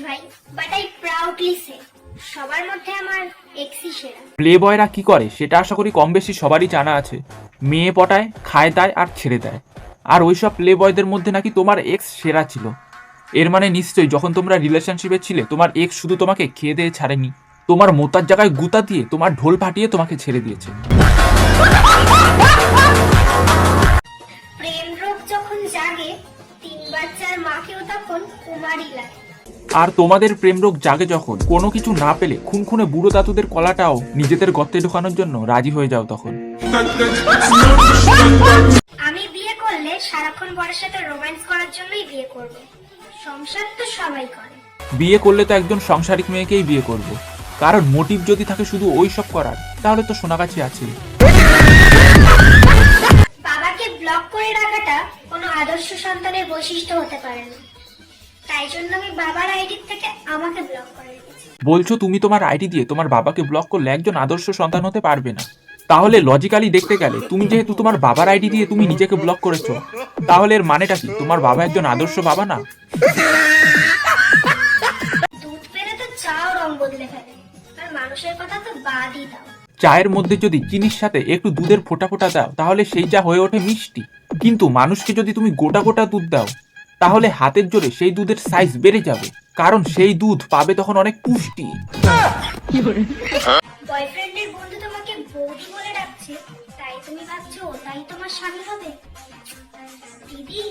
ভাই, but I proudly সে সবার মধ্যে আমার এক্সই সেরা। প্লে বয়রা কি করে সেটা আশা করি কম বেশি সবারই জানা আছে। মেয়ে পটায়, খায় দায় আর ছেড়ে দেয়। আর ওইসব প্লে বয়দের মধ্যে নাকি তোমার এক্স সেরা ছিল। এর মানে নিশ্চয়ই যখন তোমরা রিলেশনশিপে ছিলে তোমার এক্স শুধু তোমাকে খেয়ে দিয়ে ছাড়েনি, তোমার মোতার জায়গায় গুতা দিয়ে তোমার ঢোল ফাটিয়ে তোমাকে ছেড়ে দিয়েছে। প্রেম রোগ যখন জাগে 3 বাচ্চার মাকেও তখন কুমারী লাগে। আর তোমাদের প্রেম রোগ জাগে যখন কোনো কিছু না পেলে খুনখুনে বুড়ো দাতুদের কলাটাও নিজেদের গর্তে ঢোকানোর জন্য রাজি হয়ে যাও তখন। আমি বিয়ে করলে সারাক্ষণ বরের সাথে রোম্যান্স করার জন্যই বিয়ে করব। সংসার তো সবাই করে। বিয়ে করলে তো একজন সংসারিক মেয়েকেই বিয়ে করব, কারণ মোটিভ যদি থাকে শুধু ওই সব করার তাহলে তো সোনাগাছি আছে। বাবাকে ব্লক করে রাখাটা কোনো আদর্শ সন্তানের বৈশিষ্ট্য হতে পারে না, তাই জন্য আমি বাবার আইডি থেকে আমাকে ব্লক করে রেখেছি। বলছো তুমি তোমার আইডি দিয়ে তোমার বাবাকে ব্লক করলে একজন আদর্শ সন্তান হতে পারবে না? তাহলে লজিক্যালি দেখতে গেলে তুমি যেহেতু তোমার বাবার আইডি দিয়ে তুমি নিজেকে ব্লক করেছো, তাহলে এর মানেটা কি তোমার বাবা একজন আদর্শ বাবা না? দুধ পেরে তো চাও রং বদলে ফেলে, আর মানুষের কথা তো বাদই দাও। চায়ের মধ্যে যদি চিনির সাথে একটু দুধের ফোঁটা ফোঁটা দাও তাহলে সেই চা হয়ে ওঠে মিষ্টি, কিন্তু মানুষকে যদি তুমি গোটা গোটা দুধ দাও তাহলে হাতের জোরে সেই দুধের সাইজ বেড়ে যাবে, কারণ সেই দুধ পাবে তখন অনেক পুষ্টি। বয়ফ্রেন্ডের বন্ধু তোমাকে বৌদি বলে ডাকছে, তাই তুমি ভাবছো তাই তোমার স্বামী হবে? দিদি,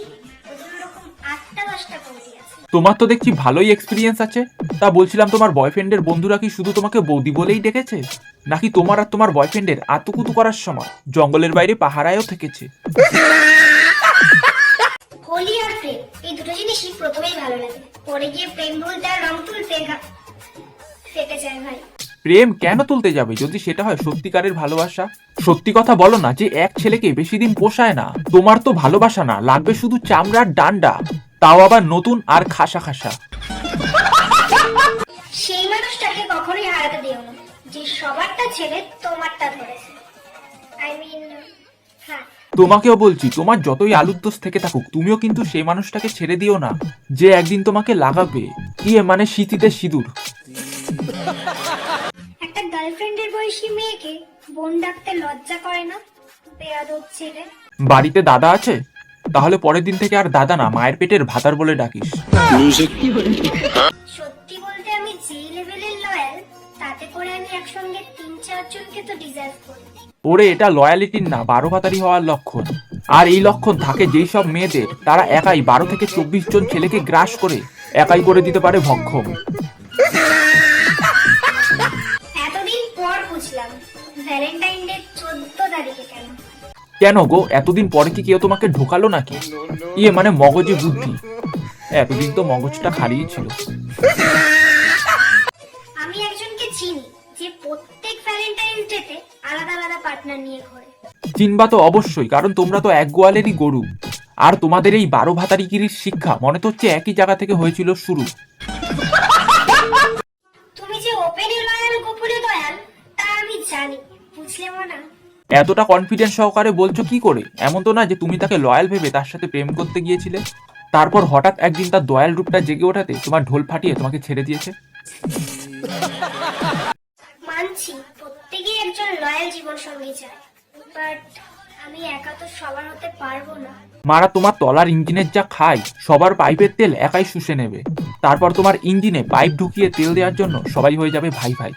ওদের ওরকম 8টা-10টা বৌদি আছে। তোমার তো দেখছি ভালোই এক্সপিরিয়েন্স আছে। তা বলছিলাম তোমার বয়ফ্রেন্ডের বন্ধুরা কি শুধু তোমাকে বৌদি বলেই ডেকেছে, নাকি তোমার আর তোমার বয়ফ্রেন্ডের আতুকুতু করার সময় জঙ্গলের বাইরে পাহারায়ও থেকেছে? হোলি আর প্রেম এই দুটো জিনিসই প্রথমেই ভালো লাগে, পরে গিয়ে প্রেম বলতে আর রং তুলতে ফেটে যায় ভাই। প্রেম কেন তুলতে যাবে যদি সেটা হয় সত্যিকারের ভালোবাসা? সত্যি কথা বলো না যে এক ছেলেকে বেশি দিন পোষায় না। তোমার তো ভালোবাসা না, লাগবে শুধু চামড়ার ডান্ডা, তাও আবার নতুন আর খাসা খাসা। সেই মানুষটাকে কখনোই হারাতে দিও না যে সবারটা ছেড়ে তোমারটা ধরেছে। আই মিন, হ্যাঁ, তোমাকেও বলছি, তোমার যতই আলুর দোষ থেকে থাকুক তুমিও কিন্তু সেই মানুষটাকে ছেড়ে দিও না যে একদিন তোমাকে লাগাবে মানে শীতিতে সিঁদুর। একটা গার্লফ্রেন্ডের বয়সী মেয়েকে বোন ডাকতে লজ্জা করে না? বেয়াদব ছেলে। বাড়িতে দাদা আছে? তাহলে পরের দিন থেকে আর দাদা না, মায়ের পেটের ভাতার বলে ডাকিস। সত্যি বলতে আমি যেই লেভেলের লয়াল, তাতে করে আমি একসঙ্গে 3-4 জনকে তো ডিজার্ভ করি। ওরে, এটা লয়ালিটির না, 12 ভাতারি হওয়ার লক্ষণ। আর এই লক্ষণ থাকে যেই সব মেয়েদের, তারা একাই 12 থেকে 24 জন ছেলেকে গ্রাস করে একাই করে দিতে পারে ভক্ষম। এতদিন পর বুঝলাম ভ্যালেন্টাইন ডে 14 তারিখে কেন। কেন গো, এতদিন পরে কি কেউ তোমাকে ঢোকালো নাকি? মানে মগজে বুদ্ধি। এতদিন তো মগজটা খালিই ছিল। আমি একজনকে চিনি যে প্রত্যেক ভ্যালেন্টাইন ডেতে আলাদা আলাদা পার্টনার নিয়ে ঘোরে। চিনবা তো অবশ্যই, কারণ তোমরা তো এক গোয়ালেরই গরু। আর তোমাদের এই 12 ভাতারিগিরির শিক্ষা মনে তো হচ্ছে একই জায়গা থেকে হয়েছিল শুরু। তুমি যে ওপেনলি লয়াল গোপনে দয়াল তা আমি জানি, বুঝলে মনা? এতটা কনফিডেন্স সহকারে বলছো কি করে? এমন তো না যে তুমি তাকে লয়াল ভেবে তার সাথে প্রেম করতে গিয়েছিলে, তারপর হঠাৎ একদিন তার দয়াল রূপটা জেগে ওঠাতে তোমার ঢোল ফাটিয়ে তোমাকে ছেড়ে দিয়েছে। মানছি প্রত্যেকেই একজন লয়াল জীবন সঙ্গী চায়, বাট আমি একা তো সবার হতে পারবো না। মারা তোমার তলার ইঞ্জিনের যা খায়, সবার পাইপের তেল একাই শুষে নেবে, তারপর তোমার ইঞ্জিনে পাইপ ঢুকিয়ে তেল দেওয়ার জন্য সবাই হয়ে যাবে ভাই ভাই।